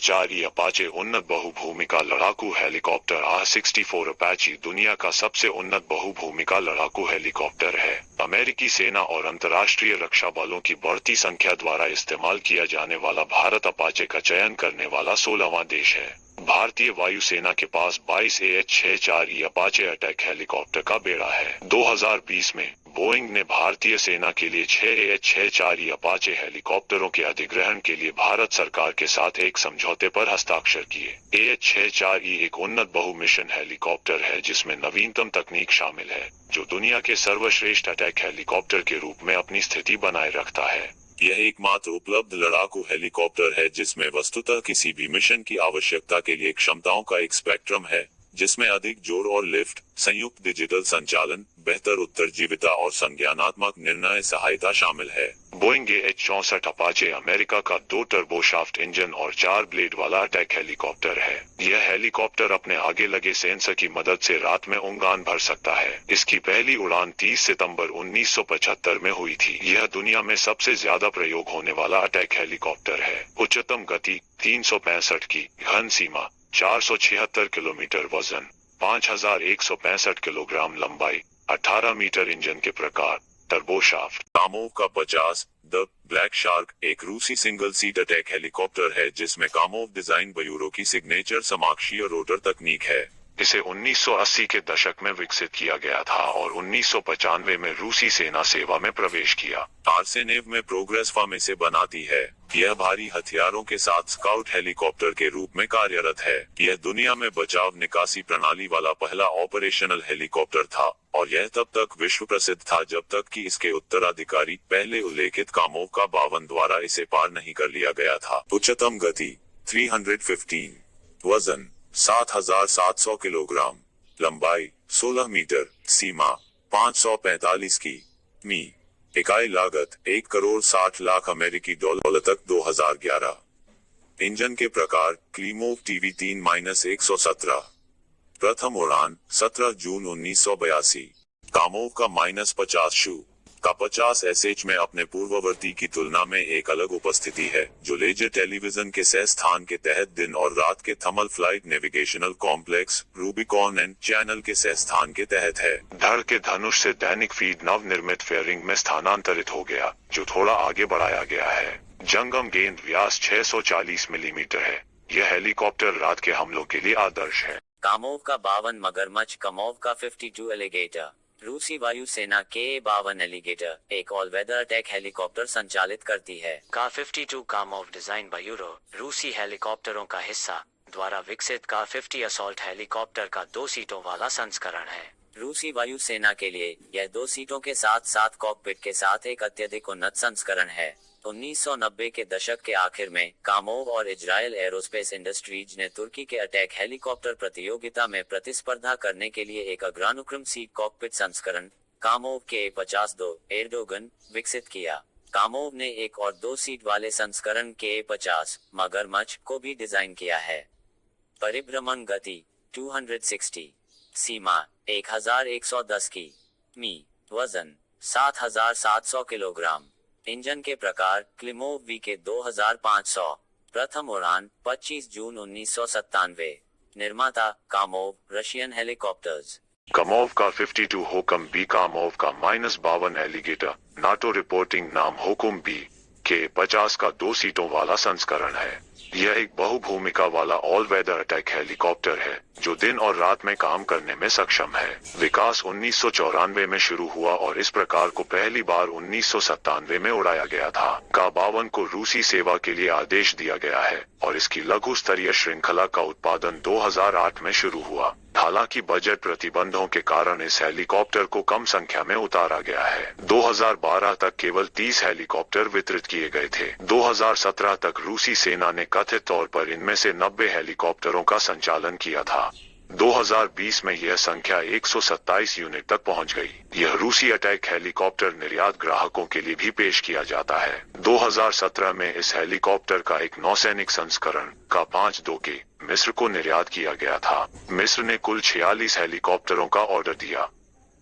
CH-4E Apache उन्नत बहुभूमिका लड़ाकू helicopter AH-64 Apache दुनिया का सबसे उन्नत बहुभूमिका लड़ाकू हेलीकॉप्टर है। अमेरिकी सेना और अंतर्राष्ट्रीय रक्षा बलों की बढ़ती संख्या द्वारा इस्तेमाल किया जाने वाला भारत अपाचे का चयन करने वाला 16वां देश है। भारतीय वायुसेना के पास 22 AH-64E अपाचे अटैक हेलीकॉप्टर का बेड़ा है। 2020 में बोइंग ने भारतीय सेना के लिए 6 AH-64E अपाचे हेलीकॉप्टरों के अधिग्रहण के लिए भारत सरकार के साथ एक समझौते पर हस्ताक्षर किए। AH-64E एक उन्नत बहुमिशन हेलीकॉप्टर है जिसमें नवीनतम तकनीक शामिल है, जो दुनिया के सर्वश्रेष्ठ अटैक हेलीकॉप्टर के रूप में अपनी स्थिति बनाए रखता है। यह एकमात्र उपलब्ध लड़ाकू हेलीकॉप्टर है जिसमें वस्तुतः किसी भी मिशन की आवश्यकता के लिए क्षमताओं का एक स्पेक्ट्रम है, जिसमें अधिक जोर और लिफ्ट, संयुक्त डिजिटल संचालन, बेहतर उत्तरजीविता और संज्ञानात्मक निर्णय सहायता शामिल है। बोइंग AH-64 अपाचे अमेरिका का 2 टर्बोशाफ्ट इंजन और 4 ब्लेड वाला अटैक हेलीकॉप्टर है। यह हेलीकॉप्टर अपने आगे लगे सेंसर की मदद से रात में उड़ान भर सकता है। इसकी पहली उड़ान 30 सितंबर 1975 में हुई थी। यह दुनिया में सबसे ज्यादा प्रयोग होने वाला अटैक हेलीकॉप्टर है। उच्चतम गति 365 की, घन सीमा 476 किलोमीटर, वजन 5165 किलोग्राम, लंबाई 18 मीटर, इंजन के प्रकार टर्बोशाफ्ट। कामोव का 50 द ब्लैक शार्क एक रूसी सिंगल सीट अटैक हेलीकॉप्टर है जिसमें कामोव डिजाइन बयूरो की सिग्नेचर समाक्षीय रोटर तकनीक है। इसे 1980 के दशक में विकसित किया गया था और 1995 में रूसी सेना सेवा में प्रवेश किया। आर्सेनेव में प्रोग्रेस फर्म इसे बनाती है। यह भारी हथियारों के साथ स्काउट हेलीकॉप्टर के रूप में कार्यरत है। यह दुनिया में बचाव निकासी प्रणाली वाला पहला ऑपरेशनल हेलीकॉप्टर था और यह तब तक विश्व प्रसिद्ध था जब तक कि इसके उत्तराधिकारी पहले उल्लेखित कामोव का 52 द्वारा इसे पार नहीं कर लिया गया था। उच्चतम गति 315, वजन 7700 किलोग्राम, लंबाई 16 मीटर, सीमा 545 की मी। इकाई लागत 1,60,00,000 अमेरिकी डॉलर तक 2011। इंजन के प्रकार क्लीमोव TV3-117। प्रथम उड़ान 17 जून 1982। कामोव का -50 शू का 50 SH में अपने पूर्ववर्ती की तुलना में एक अलग उपस्थिति है, जो लेजर टेलीविजन के सह स्थान के तहत दिन और रात के thermal flight navigational complex Rubicon and channel के सह स्थान के तहत है। धड़ के धनुष से दैनिक फीड नव निर्मित फेयरिंग में स्थानांतरित हो गया, जो थोड़ा आगे बढ़ाया गया है। जंगम गेंद व्यास 640 मिलीमीटर है। यह हेलीकॉप्टर रात के हमलों के लिए आदर्श है। कामोव का 52 मगरमच्छ। कामोव का 52 एलिगेटर। रूसी वायुसेना Ka-52 एलिगेटर एक ऑल वेदर अटैक हेलीकॉप्टर संचालित करती है। Ka-52 कामोव डिजाइन बयूरो रूसी हेलीकॉप्टरों का हिस्सा द्वारा विकसित Ka-50 असॉल्ट हेलीकॉप्टर का 2 सीटों वाला संस्करण है। रूसी वायुसेना के लिए यह 2 सीटों के साथ 7 कॉकपिट के साथ एक अत्यधिक उन्नत संस्करण है। 1990 के दशक के आखिर में कामोव और इजराइल एरोस्पेस इंडस्ट्रीज ने तुर्की के अटैक हेलीकॉप्टर प्रतियोगिता में प्रतिस्पर्धा करने के लिए एक अग्रानुक्रम सीट कॉकपिट संस्करण कामोव Ka-50 एर्डोगन विकसित किया। कामोव ने एक और 2 सीट वाले संस्करण Ka-50 मगरमच्छ को भी डिजाइन किया है। परिभ्रमण गति 260, सीमा 1110 की मी, वजन 7700 किलोग्राम। इंजन के प्रकार क्लिमोव VK 2500। प्रथम उड़ान 25 जून 1997। निर्माता कामोव रशियन हेलीकॉप्टर्स। कामोव का 52 होकम बी। कामोव का -52 एलिगेटर नाटो रिपोर्टिंग नाम होकुम बी Ka-50 का 2 सीटों वाला संस्करण है। यह एक बहुभूमिका वाला ऑल वेदर अटैक हेलीकॉप्टर है जो दिन और रात में काम करने में सक्षम है। विकास 1994 में शुरू हुआ और इस प्रकार को पहली बार 1997 में उड़ाया गया था। Ka-52 को रूसी सेवा के लिए आदेश दिया गया है और इसकी लघु स्तरीय श्रृंखला का उत्पादन 2008 में शुरू हुआ। हालांकि बजट प्रतिबंधों के कारण इस हेलीकॉप्टर को कम संख्या में उतारा गया है। 2012 तक केवल 30 हेलीकॉप्टर वितरित किए गए थे। 2017 तक रूसी सेना ने कथित तौर पर इनमें से 90 हेलीकॉप्टरों का संचालन किया था। 2020 में यह संख्या 127 यूनिट तक पहुंच गई। यह रूसी अटैक हेलीकॉप्टर निर्यात ग्राहकों के लिए भी पेश किया जाता है। 2017 में इस हेलीकॉप्टर का एक नौसैनिक संस्करण Ka-52 के मिस्र को निर्यात किया गया था। मिस्र ने कुल 46 हेलीकॉप्टरों का ऑर्डर दिया।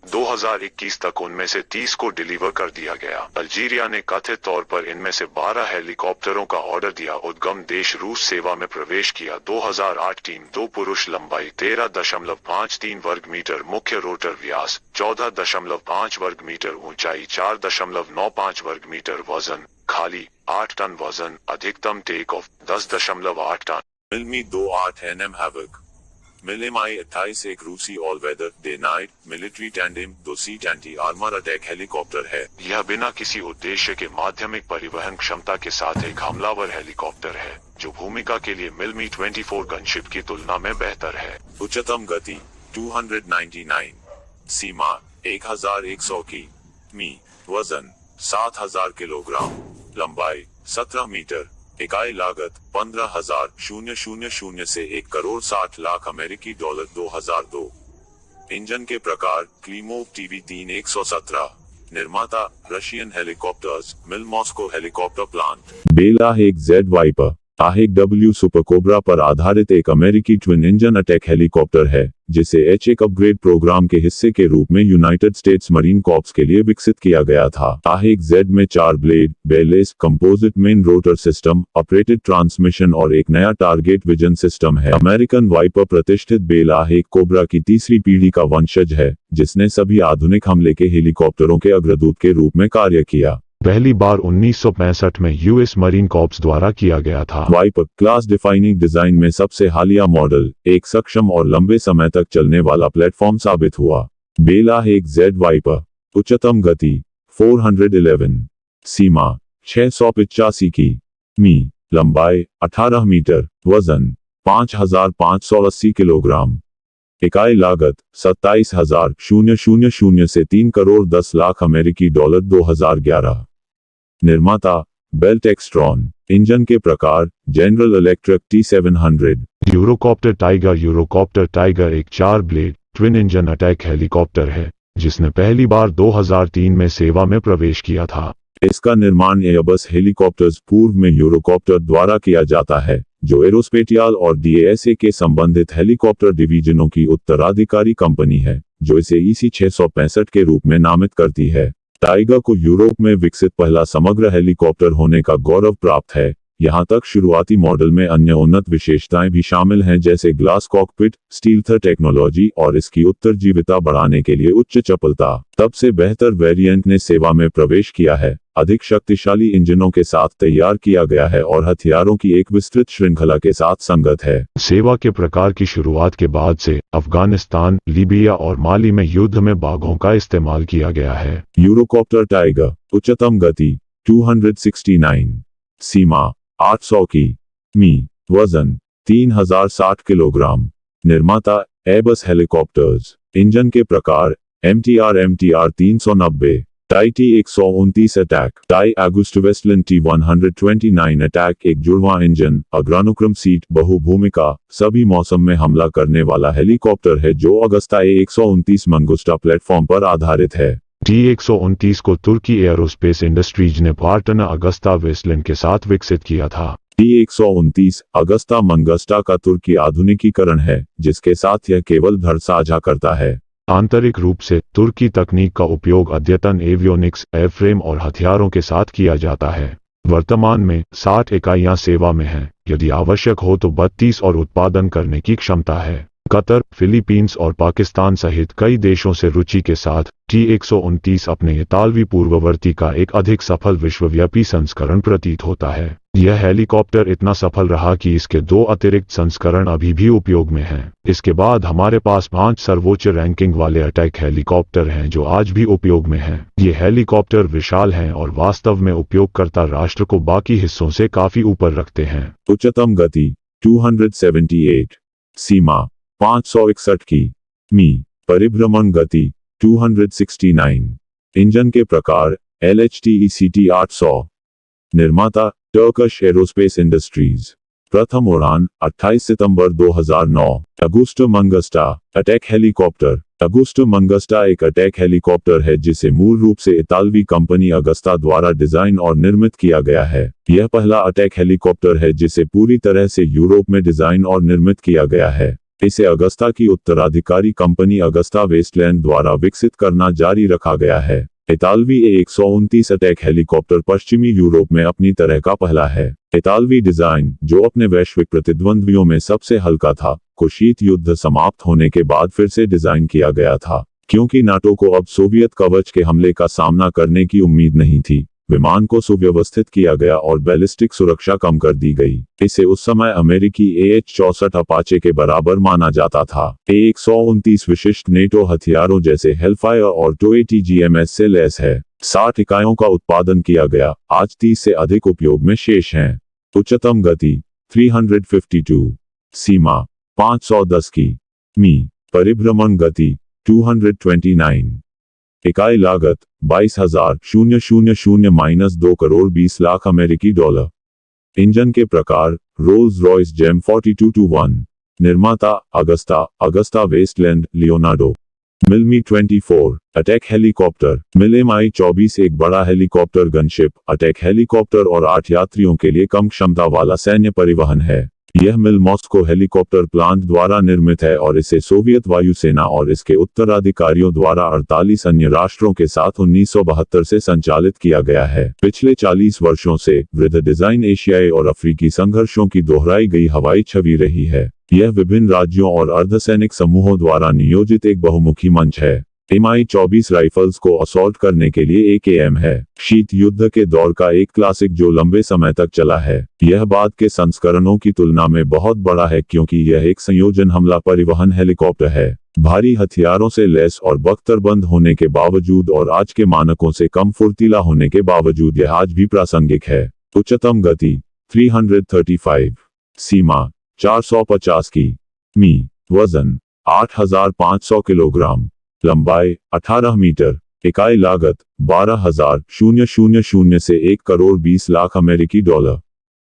2021 तक उनमें से 30 को डिलीवर कर दिया गया। अल्जीरिया ने कथित तौर पर इनमें से 12 हेलीकॉप्टरों का ऑर्डर दिया। उद्गम देश रूस सेवा में प्रवेश किया। 2008 टीम 2 पुरुष, लंबाई 13.53 वर्ग मीटर, मुख्य रोटर व्यास 14.5 वर्ग मीटर, ऊंचाई 4.95 वर्ग मीटर, वजन खाली 8 टन, वजन अधिकतम take off 10.8 ton. Mil Mi 28 NM Havoc, मिलेमाई 28 एक रूसी all weather day night military tandem 2 seat anti armour attack helicopter है। यह बिना किसी उद्देश्य के माध्यमिक परिवहन क्षमता के साथ एक हमलावर हेलीकॉप्टर है जो भूमिका के लिए मिलमी 24 गनशिप की तुलना में बेहतर है। उच्चतम गति 299, सीमा 1100 की मी, वजन 7000 किलोग्राम, लंबाई 17 मीटर, इकाई लागत 15,000 से 1,60,00,000 अमेरिकी डॉलर 2002। इंजन के प्रकार क्लीमोव TV3 117। निर्माता Russian Helicopters, Mil Moscow helicopter plant. Bell A1 Z Viper A1 W Super Cobra पर आधारित एक अमेरिकी ट्विन इंजन अटैक हेलीकॉप्टर है जिसे H1 अपग्रेड प्रोग्राम के हिस्से के रूप में यूनाइटेड स्टेट्स मरीन कॉर्प्स के लिए विकसित किया गया था। A1 Z में 4 ब्लेड, बेलेस, composite main rotor system, operated transmission और एक नया टारगेट विजन सिस्टम है। अमेरिकन वाइपर प्रतिष्ठित बेल A1 कोबरा की तीसरी पीढ़ी का वंशज है जिसने सभी आधुनिक हमले के हेलीकॉप्टरों के अग्रदूत के रूप में कार्य किया। पहली बार 1965 में यूएस मरीन कॉर्प्स द्वारा किया गया था। वाइपर क्लास डिफाइनिंग डिजाइन में सबसे हालिया मॉडल, एक सक्षम और लंबे समय तक चलने वाला प्लेटफॉर्म साबित हुआ। बेल A1 Z वाइपर, उच्चतम गति 411, सीमा 685 की मी, लंबाई 18 मीटर, वजन 5580 किलोग्राम, इकाई लागत 27,000 से 3,10,00,000 अमेरिकी डॉलर 2011। निर्माता बेल टेक्सट्रॉन। इंजन के प्रकार general electric T700। Eurocopter tiger एक 4 blade twin engine attack helicopter है जिसने पहली बार 2003 में सेवा में प्रवेश किया था। इसका निर्माण एयरबस हेलीकॉप्टर्स पूर्व में यूरोकॉप्टर द्वारा किया जाता है जो एरोस्पेटियल और DASA के संबंधित हेलीकॉप्टर डिवीजनों की उत्तराधिकारी कंपनी है जो इसे EC 665 के रूप में नामित करती है। टाइगर को यूरोप में विकसित पहला समग्र हेलीकॉप्टर होने का गौरव प्राप्त है। यहाँ तक शुरुआती मॉडल में अन्य उन्नत विशेषताएं भी शामिल हैं जैसे ग्लास कॉकपिट, स्टील्थ टेक्नोलॉजी और इसकी उत्तरजीविता बढ़ाने के लिए उच्च चपलता। तब से बेहतर वेरिएंट ने सेवा में प्रवेश किया है, अधिक शक्तिशाली इंजनों के साथ तैयार किया गया है और हथियारों की एक विस्तृत श्रृंखला के साथ संगत है। सेवा के प्रकार की शुरुआत के बाद से अफगानिस्तान, लीबिया और माली में युद्ध में बाघों का इस्तेमाल किया गया है। यूरोकॉप्टर टाइगर, उच्चतम गति 269, सीमा 800 की मी, वजन 3060 किलोग्राम। निर्माता एयरबस हेलीकॉप्टर्स। इंजन के प्रकार MTR 390, TAI T129 attack, TAI Agusta Westland T129 attack, एक जुड़वां इंजन, अग्रानुक्रम सीट, बहुभूमिका, सभी मौसम में हमला करने वाला हेलीकॉप्टर है जो अगस्ता A129 मंगुस्टा प्लेटफॉर्म पर आधारित है। T129 को तुर्की एयरोस्पेस इंडस्ट्रीज ने पार्टनर अगस्ता वेस्टलैंड के साथ विकसित किया था। T129 अगस्ता मंगस्टा का तुर्की आधुनिकीकरण है जिसके साथ यह केवल धड़ साझा करता है। आंतरिक रूप से तुर्की तकनीक का उपयोग अद्यतन एवियोनिक्स, एयरफ्रेम और हथियारों के साथ किया जाता है। वर्तमान में 60 इकाइयां सेवा में हैं, यदि आवश्यक हो तो 32 और उत्पादन करने की क्षमता है। कतर, फिलीपींस और पाकिस्तान सहित कई देशों से रुचि के साथ T129 अपने इतालवी पूर्ववर्ती का एक अधिक सफल विश्वव्यापी संस्करण प्रतीत होता है। यह हेलीकॉप्टर इतना सफल रहा कि इसके 2 अतिरिक्त संस्करण अभी भी उपयोग में हैं। इसके बाद हमारे पास 5 सर्वोच्च रैंकिंग वाले अटैक हेलीकॉप्टर हैं जो आज भी उपयोग में हैं। ये हेलीकॉप्टर विशाल हैं और वास्तव में उपयोगकर्ता राष्ट्र को बाकी हिस्सों से काफी ऊपर रखते हैं। उच्चतम गति 278, सीमा 561 की मी, परिभ्रमण गति 269। इंजन के प्रकार LHTECT 800। निर्माता टर्किश एरोस्पेस इंडस्ट्रीज। प्रथम उड़ान 28 सितंबर 2009। Agusta Mangusta attack helicopter. Agusta Mangusta एक अटैक हेलीकॉप्टर है जिसे मूल रूप से इतालवी कंपनी अगस्ता द्वारा डिजाइन और निर्मित किया गया है। यह पहला अटैक हेलीकॉप्टर है जिसे पूरी तरह से यूरोप में डिजाइन और निर्मित किया गया है। इसे अगस्ता की उत्तराधिकारी कंपनी अगस्ता वेस्टलैंड द्वारा विकसित करना जारी रखा गया है। इतालवी A129 अटैक हेलीकॉप्टर पश्चिमी यूरोप में अपनी तरह का पहला है। इतालवी डिजाइन, जो अपने वैश्विक प्रतिद्वंद्वियों में सबसे हल्का था, को शीत युद्ध समाप्त होने के बाद फिर से डिजाइन किया गया था, क्योंकि नाटो को अब सोवियत कवच के हमले का सामना करने की उम्मीद नहीं थी। विमान को सुव्यवस्थित किया गया और बैलिस्टिक सुरक्षा कम कर दी गई। इसे उस समय अमेरिकी AH-64 अपाचे के बराबर माना जाता था। A129 विशिष्ट नेटो हथियारों जैसे हेलफायर और TOATGMS से लैस है। 60 इकाइयों का उत्पादन किया गया, आज 30 से अधिक उपयोग में शेष हैं। उच्चतम गति 352, सीमा 510 की मी, परिभ्रमण गति 229, इकाई लागत 22,000 -2 करोड़ 20 लाख अमेरिकी डॉलर। इंजन के प्रकार रोल्स रॉयस जेम 42-1। निर्माता Agusta Westland Leonardo. Mil Mi-24 attack helicopter. Mil Mi-24 एक बड़ा हेलीकॉप्टर गनशिप, अटैक हेलीकॉप्टर और 8 यात्रियों के लिए कम क्षमता वाला सैन्य परिवहन है। यह मिल मॉस्को हेलीकॉप्टर प्लांट द्वारा निर्मित है और इसे सोवियत वायुसेना और इसके उत्तराधिकारियों द्वारा 48 अन्य राष्ट्रों के साथ 1972 से संचालित किया गया है। पिछले 40 वर्षों से वृद्ध डिजाइन एशियाई और अफ्रीकी संघर्षों की दोहराई गई हवाई छवि रही है। यह विभिन्न राज्यों और अर्धसैनिक समूहों द्वारा नियोजित एक बहुमुखी मंच है। Mi-24 राइफल्स को असॉल्ट करने के लिए AKM है। शीत युद्ध के दौर का एक क्लासिक जो लंबे समय तक चला है। यह बाद के संस्करणों की तुलना में बहुत बड़ा है क्योंकि यह एक संयोजन हमला परिवहन हेलीकॉप्टर है। भारी हथियारों से लैस और बख्तरबंद होने के बावजूद और आज के मानकों से कम फुर्तीला होने के बावजूद यह आज भी प्रासंगिक है। उच्चतम गति 335, सीमा 450 की मी, वजन 8,500 किलोग्राम, लंबाई 18 मीटर, इकाई लागत 12,000 से 1 करोड़ 20 लाख अमेरिकी डॉलर।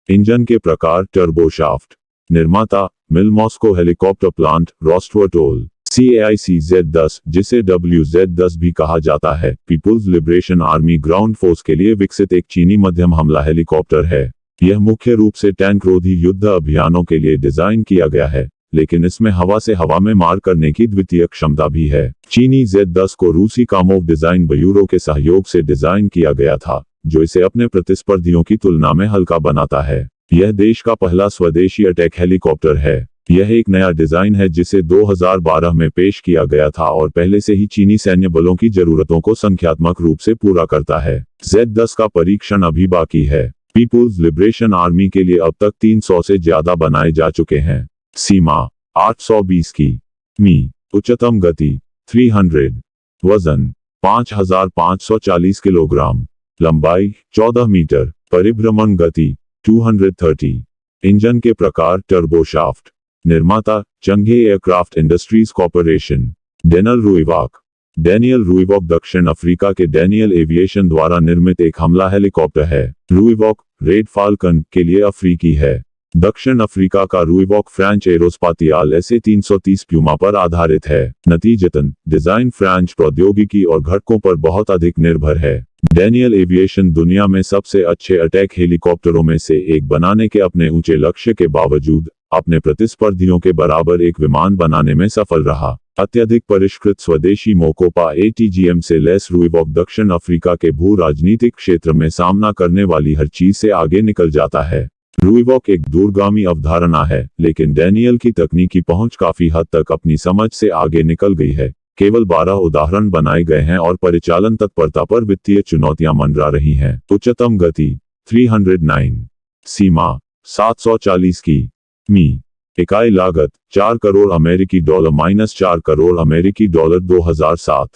इंजन के प्रकार टर्बोशाफ्ट। निर्माता Mil Moscow helicopter plant, Rostvertol. CAIC Z10, जिसे WZ10 भी कहा जाता है, People's Liberation Army ground force के लिए विकसित एक चीनी मध्यम हमला हेलीकॉप्टर है। यह मुख्य रूप से टैंक रोधी युद्ध अभियानों के लिए डिजाइन किया गया है, लेकिन इसमें हवा से हवा में मार करने की द्वितीय क्षमता भी है। चीनी Z10 को रूसी कामोव डिजाइन ब्यूरो के सहयोग से डिजाइन किया गया था, जो इसे अपने प्रतिस्पर्धियों की तुलना में हल्का बनाता है। यह देश का पहला स्वदेशी अटैक हेलीकॉप्टर है। यह एक नया डिजाइन है जिसे 2012 में पेश किया गया था और पहले से ही चीनी सैन्य बलों की जरूरतों को संख्यात्मक रूप से पूरा करता है। Z10 का परीक्षण अभी बाकी है। पीपुल्स लिबरेशन आर्मी के लिए अब तक 300 से ज्यादा बनाए जा चुके हैं। सीमा 820 की मी, उच्चतम गति 300, वजन 5,540 किलोग्राम, लंबाई 14 मीटर, परिभ्रमण गति 230। इंजन के प्रकार टर्बोशाफ्ट। निर्माता चंगे एयरक्राफ्ट इंडस्ट्रीज कॉर्पोरेशन। डैनियल रुइवॉक दक्षिण अफ्रीका के डैनियल एविएशन द्वारा निर्मित एक हमला हेलीकॉप्टर है। रुइवॉक रेड फाल्कन के लिए अफ्रीकी है। दक्षिण अफ्रीका का रुइवॉक फ्रेंच एरोस्पातियाल SA-330 प्यूमा पर आधारित है। नतीजतन डिजाइन फ्रेंच प्रौद्योगिकी और घटकों पर बहुत अधिक निर्भर है। डैनियल एविएशन दुनिया में सबसे अच्छे अटैक हेलीकॉप्टरों में से एक बनाने के अपने ऊंचे लक्ष्य के बावजूद अपने प्रतिस्पर्धियों के बराबर एक विमान बनाने में सफल रहा। अत्यधिक परिष्कृत स्वदेशी मोकोपा ATGM से लैस रुइवॉक दक्षिण अफ्रीका के भू राजनीतिक क्षेत्र में सामना करने वाली हर चीज से आगे निकल जाता है। रुइवॉक एक दूरगामी अवधारणा है, लेकिन डैनियल की तकनीकी पहुंच काफी हद तक अपनी समझ से आगे निकल गई है। केवल 12 उदाहरण बनाए गए हैं और परिचालन तत्परता पर वित्तीय चुनौतियां मंडरा रही हैं। उच्चतम गति 309, सीमा 740 की मी, इकाई लागत 4 करोड़ अमेरिकी डॉलर -4 करोड़ अमेरिकी डॉलर 2007।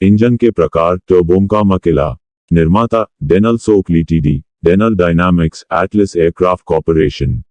इंजन के प्रकार टर्बोमका मकिला। निर्माता डेनल सोक लिटिडी, डेनल डायनामिक्स एटलस एयरक्राफ्ट कॉर्पोरेशन।